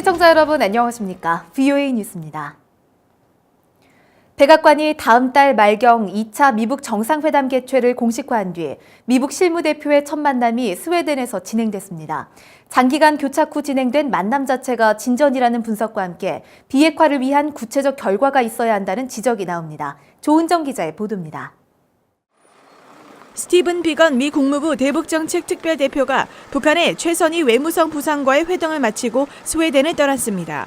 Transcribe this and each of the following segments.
시청자 여러분 안녕하십니까? VOA 뉴스입니다. 백악관이 다음 달 말경 2차 미북 정상회담 개최를 공식화한 뒤 미북 실무대표의 첫 만남이 스웨덴에서 진행됐습니다. 장기간 교착 후 진행된 만남 자체가 진전이라는 분석과 함께 비핵화를 위한 구체적 결과가 있어야 한다는 지적이 나옵니다. 조은정 기자의 보도입니다. 스티븐 비건 미 국무부 대북정책 특별대표가 북한의 최선희 외무성 부상과의 회동을 마치고 스웨덴을 떠났습니다.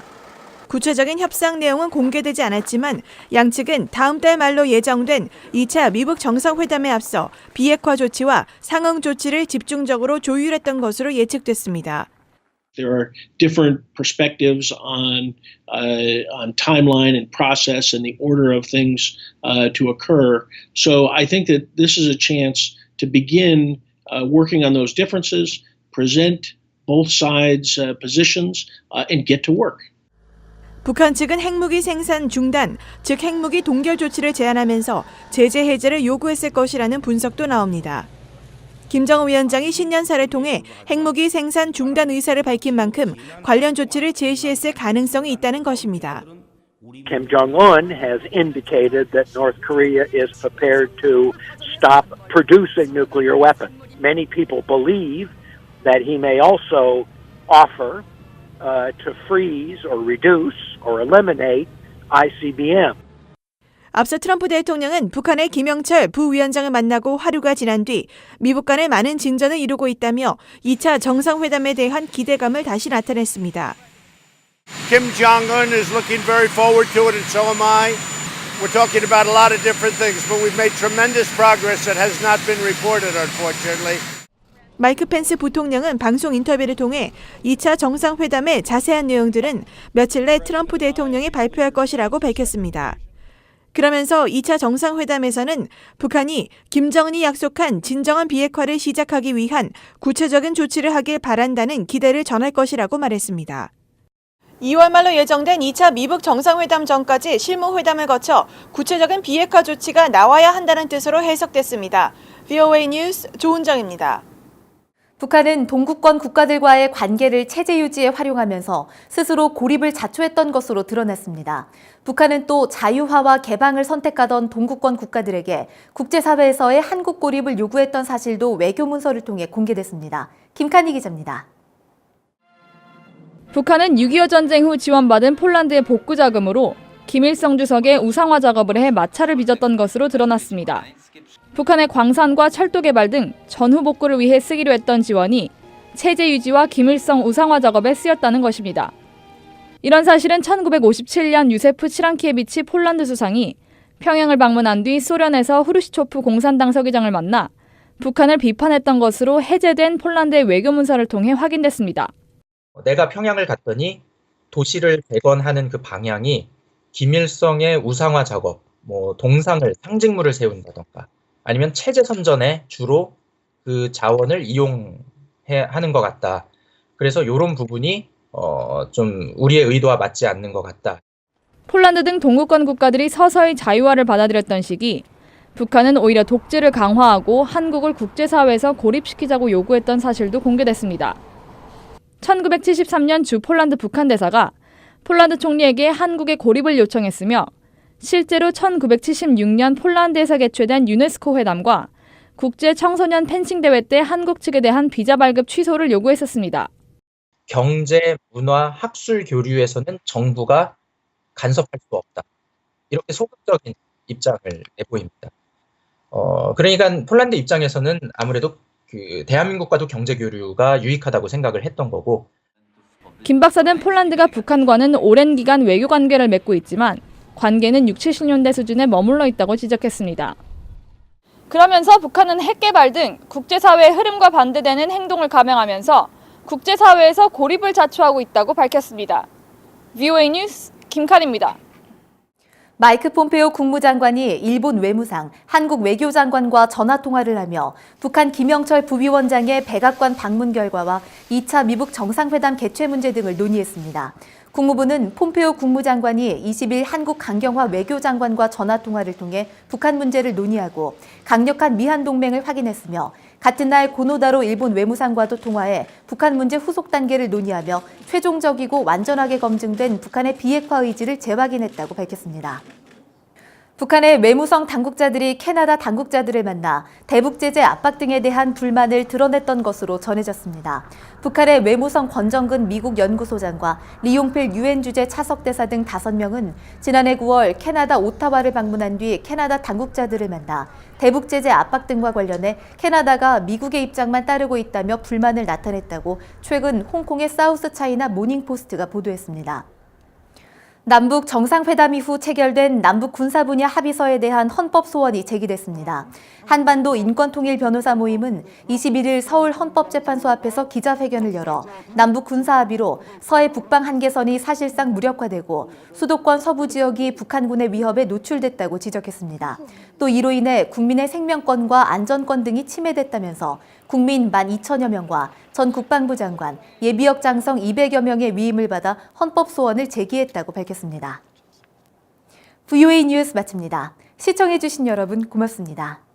구체적인 협상 내용은 공개되지 않았지만 양측은 다음 달 말로 예정된 2차 미북 정상회담에 앞서 비핵화 조치와 상응 조치를 집중적으로 조율했던 것으로 예측됐습니다. There are different perspectives on timeline and process and the order of things to occur. So I think that this is a chance to begin working on those differences, present both sides' positions, and get to work. 북한 측은 핵무기 생산 중단, 즉 핵무기 동결 조치를 제안하면서 제재 해제를 요구했을 것이라는 분석도 나옵니다. 김정은 위원장이 신년사를 통해 핵무기 생산 중단 의사를 밝힌 만큼 관련 조치를 제시했을 가능성이 있다는 것입니다. Kim Jong-un has indicated that North Korea is prepared to stop producing nuclear weapons. Many people believe that he may also offer to freeze or reduce or eliminate ICBM. 앞서 트럼프 대통령은 북한의 김영철 부위원장을 만나고 하루가 지난 뒤 미북 간에 많은 진전을 이루고 있다며 2차 정상회담에 대한 기대감을 다시 나타냈습니다. Kim Jong-un is looking very forward to it and so am I. We're talking about a lot of different things, but we've made tremendous progress that has not been reported, unfortunately. 마이크 펜스 부통령은 방송 인터뷰를 통해 2차 정상회담의 자세한 내용들은 며칠 내 트럼프 대통령이 발표할 것이라고 밝혔습니다. 그러면서 2차 정상회담에서는 북한이 김정은이 약속한 진정한 비핵화를 시작하기 위한 구체적인 조치를 하길 바란다는 기대를 전할 것이라고 말했습니다. 2월 말로 예정된 2차 미북 정상회담 전까지 실무회담을 거쳐 구체적인 비핵화 조치가 나와야 한다는 뜻으로 해석됐습니다. VOA 뉴스 조은정입니다. 북한은 동구권 국가들과의 관계를 체제 유지에 활용하면서 스스로 고립을 자초했던 것으로 드러났습니다. 북한은 또 자유화와 개방을 선택하던 동구권 국가들에게 국제사회에서의 한국 고립을 요구했던 사실도 외교문서를 통해 공개됐습니다. 김칸희 기자입니다. 북한은 6.25 전쟁 후 지원받은 폴란드의 복구 자금으로 김일성 주석의 우상화 작업을 해 마찰을 빚었던 것으로 드러났습니다. 북한의 광산과 철도 개발 등 전후 복구를 위해 쓰기로 했던 지원이 체제 유지와 김일성 우상화 작업에 쓰였다는 것입니다. 이런 사실은 1957년 유세프 치랑키에비치 폴란드 수상이 평양을 방문한 뒤 소련에서 후르시초프 공산당 서기장을 만나 북한을 비판했던 것으로 해제된 폴란드의 외교문서를 통해 확인됐습니다. 내가 평양을 갔더니 도시를 재건하는 그 방향이 김일성의 우상화 작업, 동상을, 상징물을 세운다던가 아니면 체제 선전에 주로 그 자원을 이용하는 것 같다. 그래서 이런 부분이 좀 우리의 의도와 맞지 않는 것 같다. 폴란드 등 동구권 국가들이 서서히 자유화를 받아들였던 시기, 북한은 오히려 독재를 강화하고 한국을 국제사회에서 고립시키자고 요구했던 사실도 공개됐습니다. 1973년 주 폴란드 북한 대사가 폴란드 총리에게 한국의 고립을 요청했으며 실제로 1976년 폴란드에서 개최된 유네스코 회담과 국제 청소년 펜싱 대회 때 한국 측에 대한 비자 발급 취소를 요구했었습니다. 경제, 문화, 학술 교류에서는 정부가 간섭할 수 없다. 이렇게 소극적인 입장을 내보입니다. 그러니까 폴란드 입장에서는 아무래도 그 대한민국과도 경제 교류가 유익하다고 생각을 했던 거고. 김 박사는 폴란드가 북한과는 오랜 기간 외교 관계를 맺고 있지만 관계는 60, 70년대 수준에 머물러 있다고 지적했습니다. 그러면서 북한은 핵 개발 등 국제사회의 흐름과 반대되는 행동을 감행하면서 국제사회에서 고립을 자초하고 있다고 밝혔습니다. VOA 뉴스 김칸입니다. 마이크 폼페오 국무장관이 일본 외무상, 한국 외교장관과 전화통화를 하며 북한 김영철 부위원장의 백악관 방문 결과와 2차 미북 정상회담 개최 문제 등을 논의했습니다. 국무부는 폼페오 국무장관이 20일 한국 강경화 외교장관과 전화통화를 통해 북한 문제를 논의하고 강력한 미한 동맹을 확인했으며 같은 날 고노다로 일본 외무상과도 통화해 북한 문제 후속 단계를 논의하며 최종적이고 완전하게 검증된 북한의 비핵화 의지를 재확인했다고 밝혔습니다. 북한의 외무성 당국자들이 캐나다 당국자들을 만나 대북 제재 압박 등에 대한 불만을 드러냈던 것으로 전해졌습니다. 북한의 외무성 권정근 미국 연구소장과 리용필 유엔 주재 차석 대사 등 5명은 지난해 9월 캐나다 오타와를 방문한 뒤 캐나다 당국자들을 만나 대북 제재 압박 등과 관련해 캐나다가 미국의 입장만 따르고 있다며 불만을 나타냈다고 최근 홍콩의 사우스 차이나 모닝포스트가 보도했습니다. 남북 정상회담 이후 체결된 남북 군사 분야 합의서에 대한 헌법 소원이 제기됐습니다. 한반도 인권통일 변호사 모임은 21일 서울 헌법재판소 앞에서 기자회견을 열어 남북 군사 합의로 서해 북방 한계선이 사실상 무력화되고 수도권 서부 지역이 북한군의 위협에 노출됐다고 지적했습니다. 또 이로 인해 국민의 생명권과 안전권 등이 침해됐다면서 국민 12,000여 명과 전 국방부 장관, 예비역 장성 200여 명의 위임을 받아 헌법 소원을 제기했다고 밝혔습니다. VOA 뉴스 마칩니다. 시청해주신 여러분 고맙습니다.